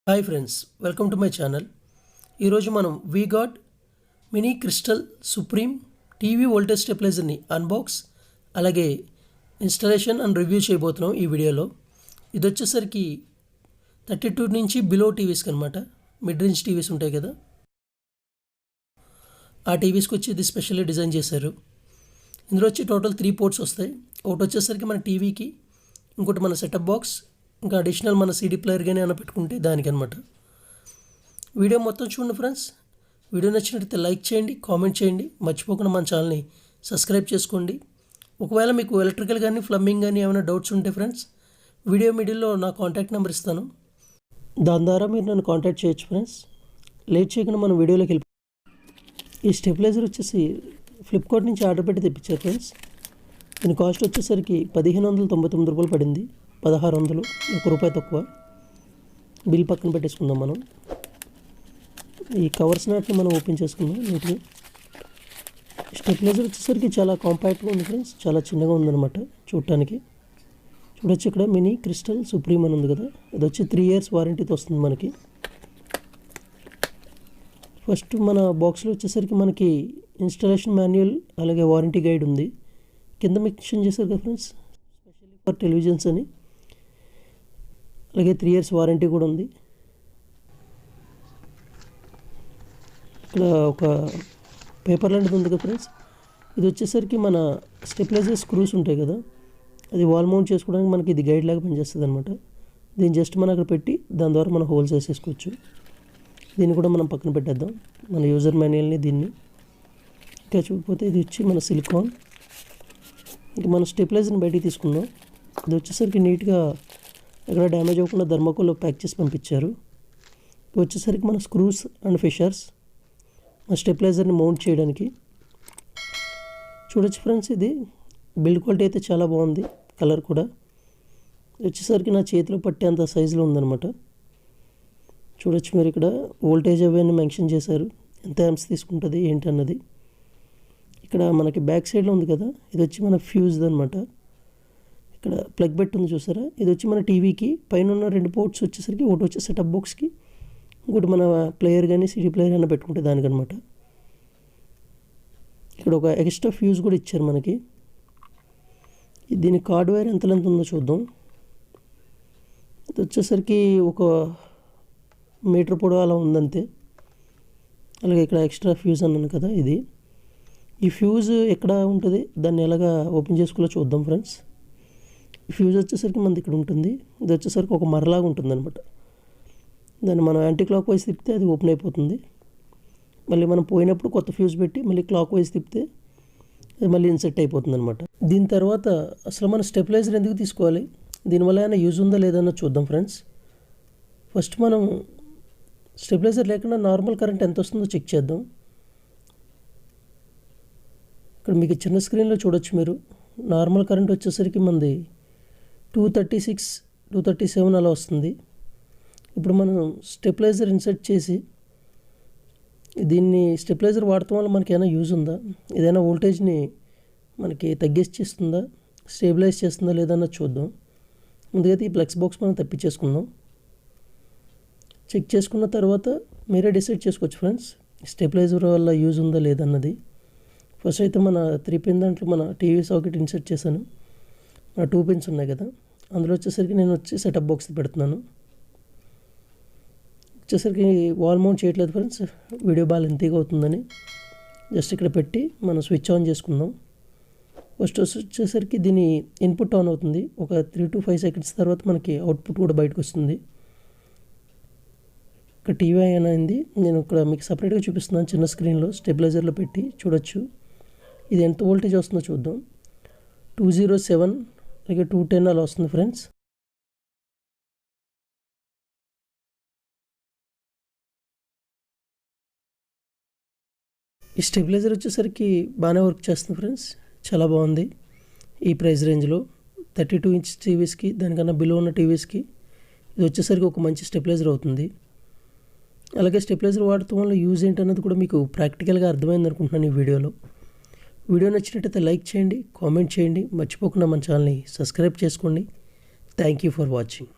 Hi friends, welcome to my channel. ఈరోజు మనం we got mini crystal supreme TV voltage స్టెబిలైజర్ని unbox అలాగే installation and review చేయబోతున్నాం ఈ వీడియోలో. ఇది వచ్చేసరికి 32 నుంచి బిలో టీవీస్కి అనమాట. మిడ్ రేంజ్ టీవీస్ ఉంటాయి కదా, ఆ టీవీస్కి వచ్చి ఇది స్పెషల్లీ డిజైన్ చేశారు. ఇందులో వచ్చి టోటల్ 3 పోర్ట్స్ వస్తాయి. ఒకటి వచ్చేసరికి మన టీవీకి, ఇంకోటి మన సెటప్ బాక్స్, ఇంకా అడిషనల్ మన సీడీ ప్లేయర్ కానీ ఏమైనా పెట్టుకుంటే దానికి అనమాట. వీడియో మొత్తం చూడండి ఫ్రెండ్స్. వీడియో నచ్చినట్లయితే లైక్ చేయండి, కామెంట్ చేయండి, మర్చిపోకుండా మన ఛానల్ని సబ్స్క్రైబ్ చేసుకోండి. ఒకవేళ మీకు ఎలక్ట్రికల్ కానీ ప్లంబింగ్ కానీ ఏమైనా డౌట్స్ ఉంటే ఫ్రెండ్స్, వీడియో మిడిల్లో నా కాంటాక్ట్ నెంబర్ ఇస్తాను, దాని ద్వారా మీరు నన్ను కాంటాక్ట్ చేయొచ్చు ఫ్రెండ్స్. లేట్ చేయకుండా మనం వీడియోలోకి వెళ్ళి, ఈ స్టెబిలైజర్ వచ్చేసి ఫ్లిప్కార్ట్ నుంచి ఆర్డర్ పెట్టి తెప్పించారు ఫ్రెండ్స్. దీని కాస్ట్ వచ్చేసరికి 1599 రూపాయలు పడింది. 1600, ₹1 తక్కువ. బిల్ పక్కన పెట్టేసుకుందాం మనం. ఈ కవర్స్ నాటిని మనం ఓపెన్ చేసుకుందాం నీట్గా. స్టెబిలైజర్ వచ్చేసరికి చాలా కాంపాక్ట్గా ఉంది ఫ్రెండ్స్, చాలా చిన్నగా ఉందన్నమాట చూడటానికి. చూడొచ్చు ఇక్కడ మినీ క్రిస్టల్ సుప్రీం అని ఉంది కదా, ఇది వచ్చి 3 years వారంటీతో వస్తుంది మనకి. ఫస్ట్ మన బాక్స్లో వచ్చేసరికి మనకి ఇన్స్టాలేషన్ మాన్యువల్ అలాగే వారంటీ గైడ్ ఉంది. కింద మెన్షన్ చేశారు కదా ఫ్రెండ్స్, స్పెషల్లీ ఫర్ టెలివిజన్స్ అని. అలాగే 3 years వారంటీ కూడా ఉంది. ఇక్కడ ఒక పేపర్ లాంటిది ఉంది కదా ఫ్రెండ్స్, ఇది వచ్చేసరికి మన స్టెబిలైజర్ స్క్రూస్ ఉంటాయి కదా, అది వాల్ మౌంట్ చేసుకోవడానికి మనకి ఇది గైడ్ లాగా పనిచేస్తుంది అనమాట. దీన్ని జస్ట్ మనం అక్కడ పెట్టి దాని ద్వారా మనం హోల్స్ వేసేసుకోవచ్చు. దీన్ని కూడా మనం పక్కన పెట్టేద్దాం, మన యూజర్ మాన్యువల్ని. దీన్ని ఇంకా చూడకపోతే ఇది వచ్చి మన సిలికాన్. ఇంకా మన స్టెబిలైజర్ని బయటికి తీసుకుందాం. ఇది వచ్చేసరికి నీట్గా ఎక్కడ డ్యామేజ్ అవ్వకుండా థర్మాకోల్లో ప్యాక్ చేసి పంపించారు. ఇది వచ్చేసరికి మన స్క్రూస్ అండ్ ఫిషర్స్ మన స్టెబిలైజర్ని మౌంట్ చేయడానికి. చూడొచ్చు ఫ్రెండ్స్, ఇది బిల్డ్ క్వాలిటీ అయితే చాలా బాగుంది, కలర్ కూడా. ఇది వచ్చేసరికి నా చేతిలో పట్టేంత సైజులో ఉందన్నమాట. చూడొచ్చు మీరు ఇక్కడ వోల్టేజ్ అవన్నీ మెన్షన్ చేశారు, ఎంత యాంప్స్ తీసుకుంటుంది ఏంటి అన్నది. ఇక్కడ మనకి బ్యాక్ సైడ్లో ఉంది కదా, ఇది వచ్చి మన ఫ్యూజ్ అనమాట. ఇక్కడ ప్లగ్ బెట్ ఉంది చూసారా, ఇది వచ్చి మన టీవీకి. పైన ఉన్న 2 పోర్ట్స్ వచ్చేసరికి, ఒకటి వచ్చి సెటప్ బాక్స్కి, ఇంకోటి మన ప్లేయర్ కానీ సీడీ ప్లేయర్ అయినా పెట్టుకుంటే దానికనమాట. ఇక్కడ ఒక ఎక్స్ట్రా ఫ్యూజ్ కూడా ఇచ్చారు మనకి. దీని కార్డ్ వైర్ ఎంత లెంత్ ఉందో చూద్దాం. ఇది వచ్చేసరికి 1 మీటర్ పొడవు అలా ఉందంతే. అలాగే ఇక్కడ ఎక్స్ట్రా ఫ్యూజ్ అన్నాను కదా, ఇది. ఈ ఫ్యూజ్ ఎక్కడ ఉంటుంది, దాన్ని ఎలాగా ఓపెన్ చేసుకోవాలో చూద్దాం ఫ్రెండ్స్. ఈ ఫ్యూజ్ వచ్చేసరికి మనది ఇక్కడ ఉంటుంది. ఇది వచ్చేసరికి ఒక మరలాగా ఉంటుంది అనమాట. దాన్ని మనం యాంటీ క్లాక్ వైజ్ తిప్పితే అది ఓపెన్ అయిపోతుంది. మళ్ళీ మనం పోయినప్పుడు కొత్త ఫ్యూజ్ పెట్టి మళ్ళీ క్లాక్ వైజ్ తిప్పితే అది మళ్ళీ ఇన్సెట్ అయిపోతుంది అనమాట. దీని తర్వాత అసలు మన స్టెబిలైజర్ ఎందుకు తీసుకోవాలి, దీనివల్ల ఏమైనా యూజ్ ఉందా లేదన్నా చూద్దాం ఫ్రెండ్స్. ఫస్ట్ మనం స్టెబిలైజర్ లేకుండా నార్మల్ కరెంట్ ఎంత వస్తుందో చెక్ చేద్దాం. ఇక్కడ మీకు చిన్న స్క్రీన్లో చూడొచ్చు మీరు. నార్మల్ కరెంట్ వచ్చేసరికి మనది 236, 237 అలా వస్తుంది. ఇప్పుడు మనం స్టెబిలైజర్ ఇన్సర్ట్ చేసి దీన్ని స్టెబిలైజర్ వాడటం వల్ల మనకి ఏమైనా యూజ్ ఉందా, ఏదైనా వోల్టేజ్ని మనకి తగ్గించేస్తుందా, స్టెబిలైజ్ చేస్తుందా లేదన్నా చూద్దాం. ముందుగా ఈ ప్లగ్స్ బాక్స్ మనం తప్పించేసుకుందాం. చెక్ చేసుకున్న తర్వాత మీరే డిసైడ్ చేసుకోవచ్చు ఫ్రెండ్స్, స్టెబిలైజర్ వల్ల యూజ్ ఉందా లేదన్నది. ఫస్ట్ అయితే మన 3 పిన్ దాంట్లో మన టీవీ సాకెట్ ఇన్సర్ట్ చేశాను. నా 2 పిన్స్ ఉన్నాయి కదా, అందులో వచ్చేసరికి నేను సెటప్ బాక్స్ పెడుతున్నాను. వచ్చేసరికి వాల్ మౌంట్ చేయట్లేదు ఫ్రెండ్స్, వీడియో బాగా లెంతీగా అవుతుందని. జస్ట్ ఇక్కడ పెట్టి మనం స్విచ్ ఆన్ చేసుకుందాం. ఫస్ట్ వచ్చేసరికి దీని ఇన్పుట్ ఆన్ అవుతుంది. ఒక 3 to 5 seconds తర్వాత మనకి అవుట్పుట్ కూడా బయటకు వస్తుంది. ఇక్కడ టీవీ ఆన్ అయింది. నేను ఇక్కడ మీకు సపరేట్గా చూపిస్తున్నాను చిన్న స్క్రీన్లో, స్టెబిలైజర్లో పెట్టి చూడొచ్చు. ఇది ఎంత వోల్టేజ్ వస్తుందో చూద్దాం. 207 అలాగే 210 అలా వస్తుంది ఫ్రెండ్స్. ఈ స్టెబిలైజర్ వచ్చేసరికి బాగానే వర్క్ చేస్తుంది ఫ్రెండ్స్, చాలా బాగుంది. ఈ ప్రైస్ రేంజ్లో 32 inch టీవీస్కి, దానికన్నా బిలో ఉన్న టీవీస్కి ఇది వచ్చేసరికి ఒక మంచి స్టెబిలైజర్ అవుతుంది. అలాగే స్టెబిలైజర్ వాడటం వల్ల యూజ్ ఏంటన్నది కూడా మీకు ప్రాక్టికల్గా అర్థమైంది అనుకుంటున్నాను ఈ వీడియోలో. వీడియో నచ్చినట్టయితే లైక్ చేయండి, కామెంట్ చేయండి, మర్చిపోకుండా మన ఛానల్ని సబ్స్క్రైబ్ చేసుకోండి. Thank you for watching.